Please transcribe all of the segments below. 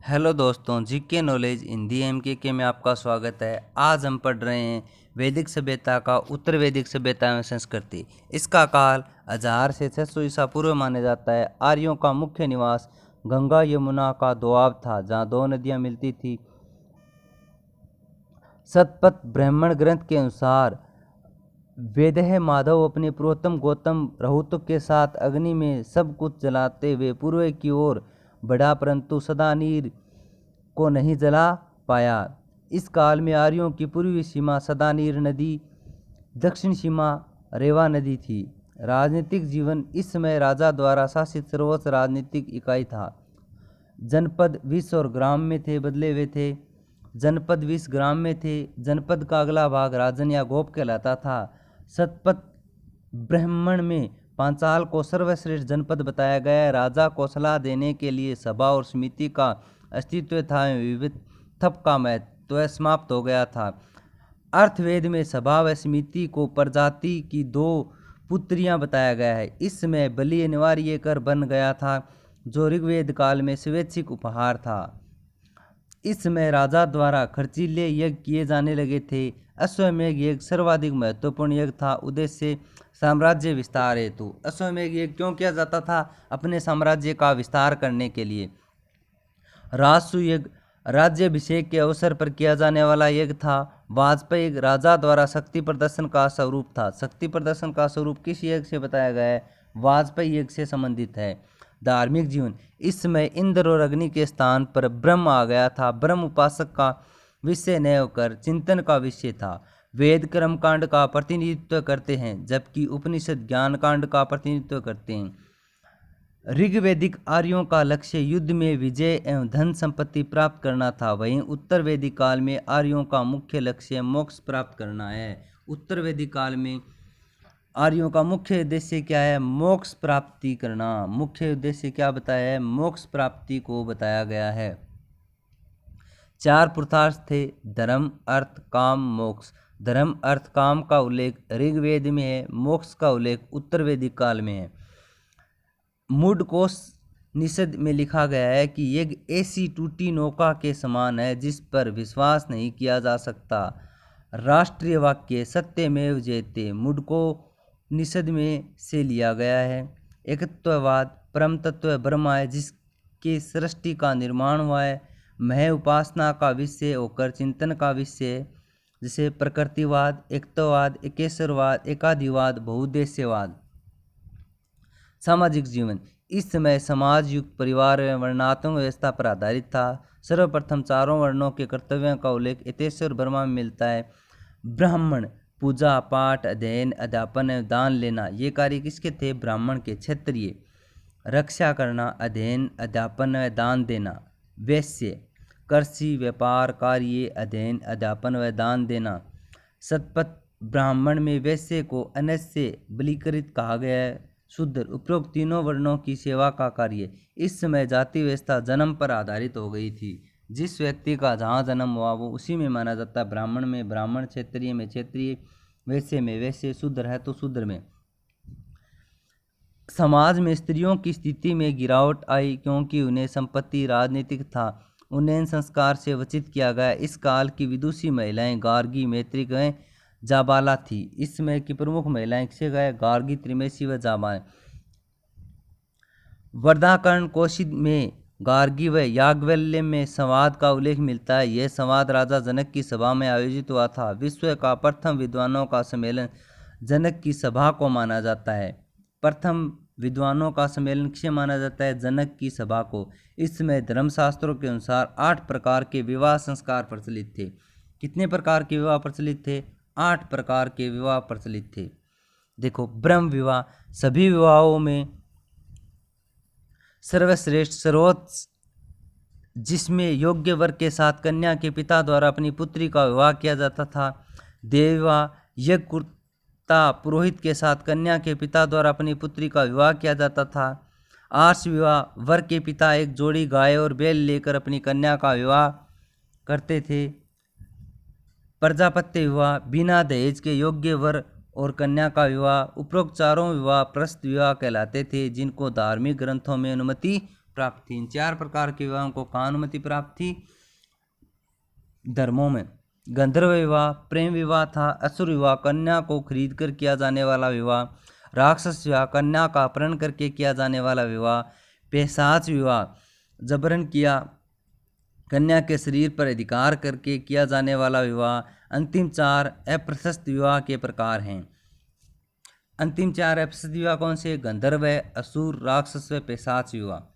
Hello दोस्तों, GK knowledge Hindi MK में आपका स्वागत है। आज हम पढ़ रहे हैं वैदिक सभ्यता का उत्तर वैदिक सभ्यता में संस्कृति। इसका काल 1000 से 600 ईसा पूर्व माना जाता है। आर्यों का मुख्य निवास गंगा यमुना का दोआब था, जहाँ दो नदियाँ मिलती थी। शतपथ ब्राह्मण ग्रंथ के अनुसार वेदह माधव अपने प्रियोतम गौतम रहुत के साथ अग्नि में सब कुछ जलाते हुए पूर्व की ओर बढ़ा, परंतु सदानीर को नहीं जला पाया। इस काल में आर्यों की पूर्वी सीमा सदानीर नदी, दक्षिण सीमा रेवा नदी थी। राजनीतिक जीवन इस समय राजा द्वारा शासित सर्वोच्च राजनीतिक इकाई था। जनपद 20 और ग्राम में थे बदले हुए थे। जनपद 20 ग्राम में थे। जनपद का अगला भाग राजन या गोप कहलाता था। शतपथ ब्राह्मण में पांचाल को सर्वश्रेष्ठ जनपद बताया गया है। राजा को सलाह देने के लिए सभा और समिति का अस्तित्व था। विविध थप का महत्व समाप्त हो गया था। अर्थवेद में सभा व समिति को प्रजाति की 2 पुत्रियां बताया गया है। इसमें बलि अनिवार्य कर बन गया था, जो ऋग्वेद काल में स्वैच्छिक उपहार था। इसमें राजा द्वारा खर्चीले यज्ञ किए जाने लगे थे। अश्वमेघ यज्ञ सर्वाधिक महत्वपूर्ण यज्ञ था। उद्देश्य साम्राज्य विस्तार हेतु। अश्वमेघ यज्ञ क्यों किया जाता था? अपने साम्राज्य का विस्तार करने के लिए। राजसु यज्ञ राज्याभिषेक के अवसर पर किया जाने वाला यज्ञ था। वाजपेयी यज्ञ राजा द्वारा शक्ति प्रदर्शन का स्वरूप था। शक्ति प्रदर्शन का स्वरूप किस यज्ञ से बताया गया है? वाजपेयी यज्ञ से संबंधित है। धार्मिक जीवन इस समय इंद्र और अग्नि के स्थान पर ब्रह्म आ गया था। ब्रह्म उपासक का विषय न होकर चिंतन का विषय था। वेद कर्म कांड का प्रतिनिधित्व करते हैं, जबकि उपनिषद ज्ञान कांड का प्रतिनिधित्व करते हैं। ऋग्वैदिक आर्यों का लक्ष्य युद्ध में विजय एवं धन संपत्ति प्राप्त करना था। वहीं उत्तर वैदिक काल में आर्यों का मुख्य लक्ष्य मोक्ष प्राप्त करना है। उत्तर वैदिक काल में आर्यों का मुख्य उद्देश्य क्या है? मोक्ष प्राप्ति करना। मुख्य उद्देश्य क्या बताया है? मोक्ष प्राप्ति को बताया गया है। 4 पुरुषार्थ थे: धर्म, अर्थ, काम, मोक्ष। धर्म, अर्थ, काम का उल्लेख ऋग्वेद में है। मोक्ष का उल्लेख उत्तर वैदिक काल में है। मूढ़कोश निषद में लिखा गया है कि यज्ञ ऐसी टूटी नौका के समान है जिस पर विश्वास नहीं किया जा सकता। राष्ट्रीय वाक्य सत्यमेव जयते मूढ़को निषद में से लिया गया है। एकत्ववाद परम तत्व ब्रह्म है, जिसके सृष्टि का निर्माण हुआ है। मह उपासना का विषय होकर चिंतन का विषय है, जैसे प्रकृतिवाद, एकत्ववाद, एकेश्वरवाद, एकाधिवाद, बहुउद्देश्यवाद। सामाजिक जीवन इस समय समाज युक्त परिवार एवं वर्णात्मक व्यवस्था पर आधारित था। सर्वप्रथम 4 वर्णों के कर्तव्यों का उल्लेख एतेश्वर ब्रह्मा में मिलता है। ब्राह्मण पूजा पाठ, अध्ययन, अध्यापन एवं दान लेना, ये कार्य किसके थे? ब्राह्मण के। क्षत्रिय रक्षा करना, अध्ययन, अध्यापन व दान देना। वैश्य कृषि, व्यापार, कार्य, अध्ययन, अध्यापन व दान देना। शतपथ ब्राह्मण में वैश्य को अनस्य बलीकृत कहा गया है। शूद्र उपरोक्त तीनों वर्णों की सेवा का कार्य। इस समय जाति व्यवस्था जन्म पर आधारित हो गई थी। जिस व्यक्ति का जहाँ जन्म हुआ वो उसी में माना जाता है। ब्राह्मण में ब्राह्मण, क्षत्रिय में क्षत्रिय, वैश्य में वैश्य, शूद्र है तो शूद्र में। समाज में स्त्रियों की स्थिति में गिरावट आई, क्योंकि उन्हें संपत्ति, राजनीतिक था उन्हें संस्कार से वंचित किया गया। इस काल की विदुषी महिलाएं गार्गी, मैत्रिक व जाबाला थी। इस समय की प्रमुख महिलाएं किसे गए? गार्गी, त्रिमेशी व जाबाला। वर्धाकरण कोशिद में गार्गी व याज्ञवल्क्य में संवाद का उल्लेख मिलता है। यह संवाद राजा जनक की सभा में आयोजित हुआ था। विश्व का प्रथम विद्वानों का सम्मेलन जनक की सभा को माना जाता है। प्रथम विद्वानों का सम्मेलन किसे माना जाता है? जनक की सभा को। इस समय धर्मशास्त्रों के अनुसार 8 प्रकार के विवाह संस्कार प्रचलित थे। कितने प्रकार के विवाह प्रचलित थे? 8 प्रकार के विवाह प्रचलित थे। देखो, ब्रह्म विवाह सभी विवाहों में सर्वश्रेष्ठ सर्वोच्च, जिसमें योग्य वर के साथ कन्या के पिता द्वारा अपनी पुत्री का विवाह किया जाता था। देव विवाह यज्ञकुर्ता पुरोहित के साथ कन्या के पिता द्वारा अपनी पुत्री का विवाह किया जाता था। आर्ष विवाह वर के पिता एक जोड़ी गाय और बैल लेकर अपनी कन्या का विवाह करते थे। प्रजापत्य विवाह बिना दहेज के योग्य वर और कन्या का विवाह। उपरोक्त 4 विवाह प्रस्थ विवाह कहलाते थे, जिनको धार्मिक ग्रंथों में अनुमति प्राप्त थी। इन 4 प्रकार के विवाहों को कहाँ अनुमति प्राप्त थी? धर्मों में। गंधर्व विवाह प्रेम विवाह था। असुर विवाह कन्या को खरीद कर किया जाने वाला विवाह। राक्षस विवाह कन्या का अपहरण करके किया जाने वाला विवाह। पैशाच विवाह जबरन किया कन्या के शरीर पर अधिकार करके किया जाने वाला विवाह। अंतिम 4 अप्रशस्त विवाह के प्रकार हैं। अंतिम 4 अप्रशस्त विवाह कौन से? गंधर्व, असुर, राक्षस व पैशाच विवाह।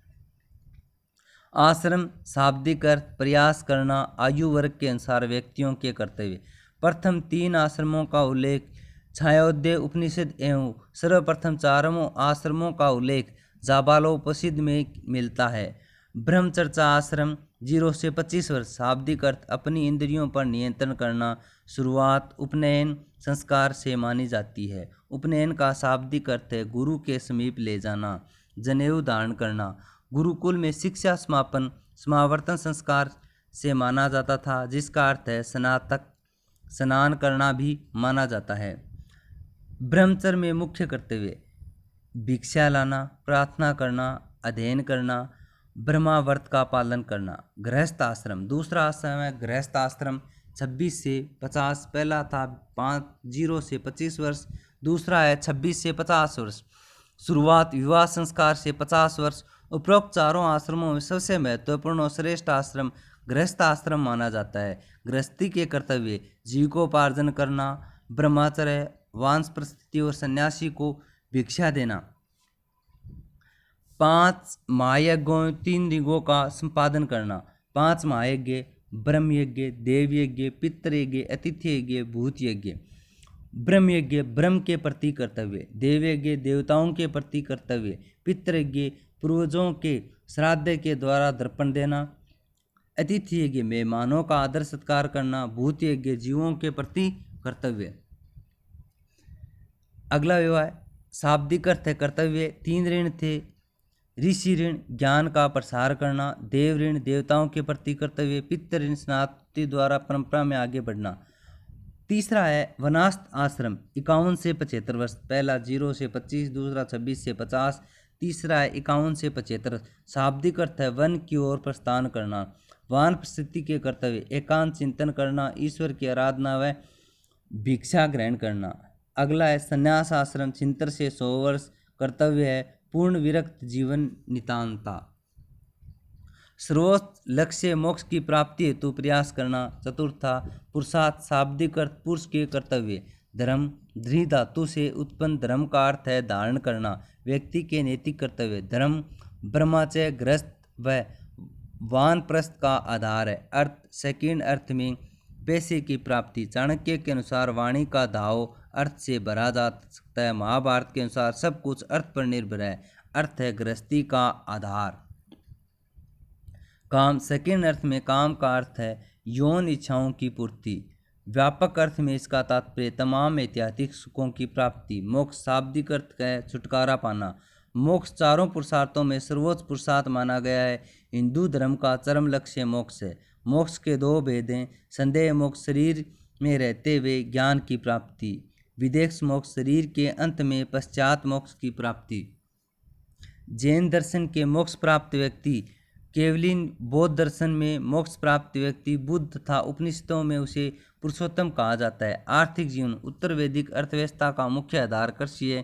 आश्रम शाब्दिक अर्थ प्रयास करना, आयु वर्ग के अनुसार व्यक्तियों के कर्तव्य। प्रथम 3 आश्रमों का उल्लेख छायोदय उपनिषद एवं सर्वप्रथम 4 आश्रमों का उल्लेख जाबालोपनिषद में मिलता है। ब्रह्मचर्या आश्रम 0 से 25 वर्ष। शाब्दिक अर्थ अपनी इंद्रियों पर नियंत्रण करना। शुरुआत उपनयन संस्कार से मानी जाती है। उपनयन का शाब्दिक अर्थ है गुरु के समीप ले जाना, जनेऊ धारण करना। गुरुकुल में शिक्षा समापन समावर्तन संस्कार से माना जाता था, जिसका अर्थ है स्नातक स्नान करना भी माना जाता है। ब्रह्मचर्य में मुख्य कर्तव्य भिक्षा लाना, प्रार्थना करना, अध्ययन करना, ब्रह्मावर्त का पालन करना। गृहस्थ आश्रम दूसरा आश्रम है गृहस्थ आश्रम 26 से 50। पहला था 0 से 25 वर्ष, दूसरा है 26 से 50 वर्ष। शुरुआत विवाह संस्कार से 50 वर्ष। उपरोक्त 4 आश्रमों में सबसे महत्वपूर्ण और श्रेष्ठ आश्रम गृहस्थ आश्रम माना जाता है। गृहस्थी के कर्तव्य जीविकोपार्जन करना, ब्रह्मचर्य, वानप्रस्थी और सन्यासी को भिक्षा देना। 5 महायज्ञों 3 यज्ञों का संपादन करना। 5 महायज्ञ ब्रह्म यज्ञ, देव यज्ञ, पितृ यज्ञ, अतिथि यज्ञ, भूत यज्ञ। ब्रह्म यज्ञ ब्रह्म के प्रति कर्तव्य। देव यज्ञ देवताओं के प्रति कर्तव्य। पितृ यज्ञ पूर्वजों के श्राद्ध के द्वारा दर्पण देना। अतिथि यज्ञ मेहमानों का आदर सत्कार करना। भूत यज्ञ जीवों के प्रति कर्तव्य। अगला विवाह शाब्दिक अर्थ है कर्तव्य। 3 ऋण थे। ऋषि ऋण ज्ञान का प्रसार करना। देव ऋण देवताओं के प्रति कर्तव्य। पितृ ऋण स्नाति द्वारा परंपरा में आगे बढ़ना। तीसरा है वनास्थ आश्रम 51 से 75 वर्ष। पहला 0 से 25, दूसरा 26 से 50, तीसरा है 51 से 75। शाब्दिक अर्थ है वन की ओर प्रस्थान करना। वानप्रस्थी के कर्तव्य एकांत चिंतन करना, ईश्वर की आराधना व भिक्षा ग्रहण करना। अगला है संन्यास आश्रम 76 से 100 वर्ष। कर्तव्य है पूर्ण विरक्त जीवन नितांता। सर्वोच्च लक्ष्य मोक्ष की प्राप्ति हेतु प्रयास करना। चतुर्था पुरुषार्थ शाब्दिक अर्थ पुरुष के कर्तव्य। धर्म धृ धातु से उत्पन्न धर्म का अर्थ है धारण करना। व्यक्ति के नैतिक कर्तव्य। धर्म ब्रह्मचर्य गृहस्थ व वानप्रस्थ का आधार है। अर्थ सेकंड अर्थ में पैसे की प्राप्ति। चाणक्य के अनुसार वाणी का दाव अर्थ से भरा जा सकता है। महाभारत के अनुसार सब कुछ अर्थ पर निर्भर है। अर्थ है गृहस्थी का आधार। काम सेकंड अर्थ में काम का अर्थ है यौन इच्छाओं की पूर्ति। व्यापक अर्थ में इसका तात्पर्य तमाम ऐतिहासिक सुखों की प्राप्ति। मोक्ष शाब्दिक अर्थ है छुटकारा पाना। मोक्ष 4 पुरुषार्थों में सर्वोच्च पुरुषार्थ माना गया है। हिंदू धर्म का चरम लक्ष्य मोक्ष है। मोक्ष के 2 भेद हैं। संदेह मोक्ष शरीर में रहते हुए ज्ञान की प्राप्ति। विदेश मोक्ष शरीर के अंत में पश्चात मोक्ष की प्राप्ति। जैन दर्शन के मोक्ष प्राप्त व्यक्ति केवलिन, बौद्ध दर्शन में मोक्ष प्राप्त व्यक्ति बुद्ध तथा उपनिषदों में उसे पुरुषोत्तम कहा जाता है। आर्थिक जीवन उत्तर वैदिक अर्थव्यवस्था का मुख्य आधार कृषि है।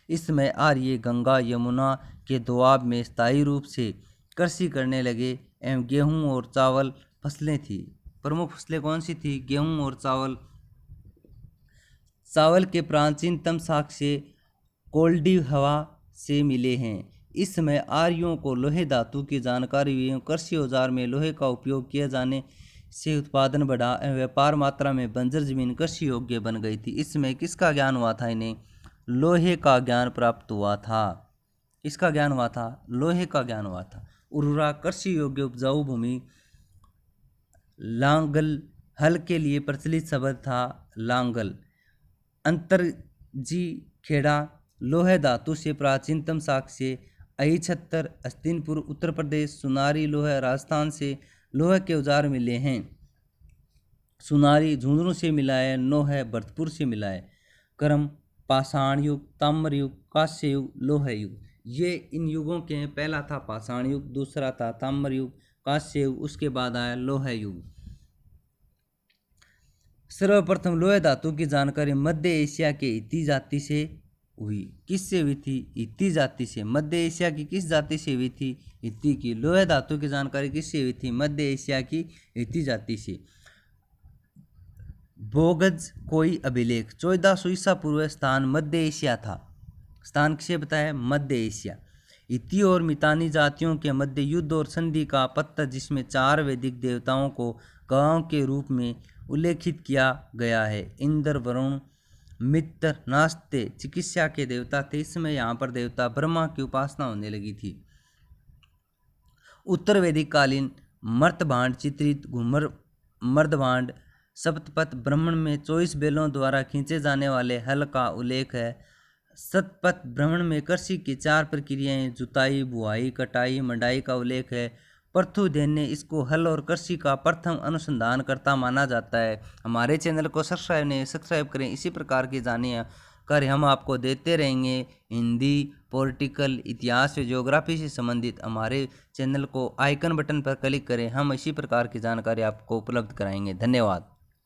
इस समय आर्य गंगा यमुना के दोआब में स्थायी रूप से कृषि करने लगे एवं गेहूं और चावल फसलें थी। प्रमुख फसलें कौन सी थी? गेहूं और चावल। चावल के प्राचीनतम साक्ष्य कोल्डिव हवा से मिले हैं। इस समय आर्यों को लोहे धातु की जानकारी हुई। कृषि औजार में लोहे का उपयोग किए जाने से उत्पादन बढ़ा एवं व्यापार मात्रा में बंजर जमीन कृषि योग्य बन गई थी। इसमें किसका ज्ञान हुआ था? इन्हें लोहे का ज्ञान प्राप्त हुआ था। इसका ज्ञान हुआ था, लोहे का ज्ञान हुआ था। उर्वरा कृषि योग्य उपजाऊ भूमि। लांगल हल के लिए प्रचलित शब्द था लांगल। अंतरजी खेड़ा लोहे धातु से प्राचीनतम साक्ष्य अहिछत्तर अस्तिनपुर उत्तर प्रदेश। सुनारी लोहा राजस्थान से लोहे के औजार मिले हैं। सुनारी झुंझुनू से मिला है। नोह भरतपुर से मिला है। कर्म पाषाण युग, ताम्र युग, कांस्य युग, लोह युग। ये इन युगों के पहला था पाषाण युग, दूसरा था ताम्र युग, कांस्य युग, उसके बाद आया लोह युग। सर्वप्रथम लोह धातु की जानकारी मध्य एशिया के हित्ती जाति से हुई। किससे हुई थी? हित्ती जाति से। मध्य एशिया की किस जाति से हुई थी? हित्ती की। लोह धातु की जानकारी किससे हुई थी? मध्य एशिया की हित्ती जाति से। बोगज कोई अभिलेख 1400 ईसा पूर्व स्थान मध्य एशिया था। स्थान किसे बताया? मध्य एशिया। हित्ती और मितानी जातियों के मध्य युद्ध और संधि का पत्र, जिसमें 4 वैदिक देवताओं को गवाहों के रूप में उल्लेखित किया गया है। इंद्र, वरुण, मित्र, नास्ते चिकित्सा के देवता थे। इस समय यहाँ पर देवता ब्रह्मा की उपासना होने लगी थी। उत्तर वैदिक कालीन मर्तभांड चित्रित घूमर मर्दभांड सप्तपथ ब्राह्मण में 24 बैलों द्वारा खींचे जाने वाले हल का उल्लेख है। सतपथ ब्राह्मण में कृषि की 4 प्रक्रियाएं जुताई, बुआई, कटाई, मंडाई का उल्लेख है। पृथुदैन्य ने इसको हल और कृषि का प्रथम अनुसंधानकर्ता माना जाता है। हमारे चैनल को सब्सक्राइब करें। इसी प्रकार की जानकारी हम आपको देते रहेंगे। हिंदी, पॉलिटिकल, इतिहास व ज्योग्राफी से संबंधित हमारे चैनल को आइकन बटन पर क्लिक करें। हम इसी प्रकार की जानकारी आपको उपलब्ध कराएंगे। धन्यवाद।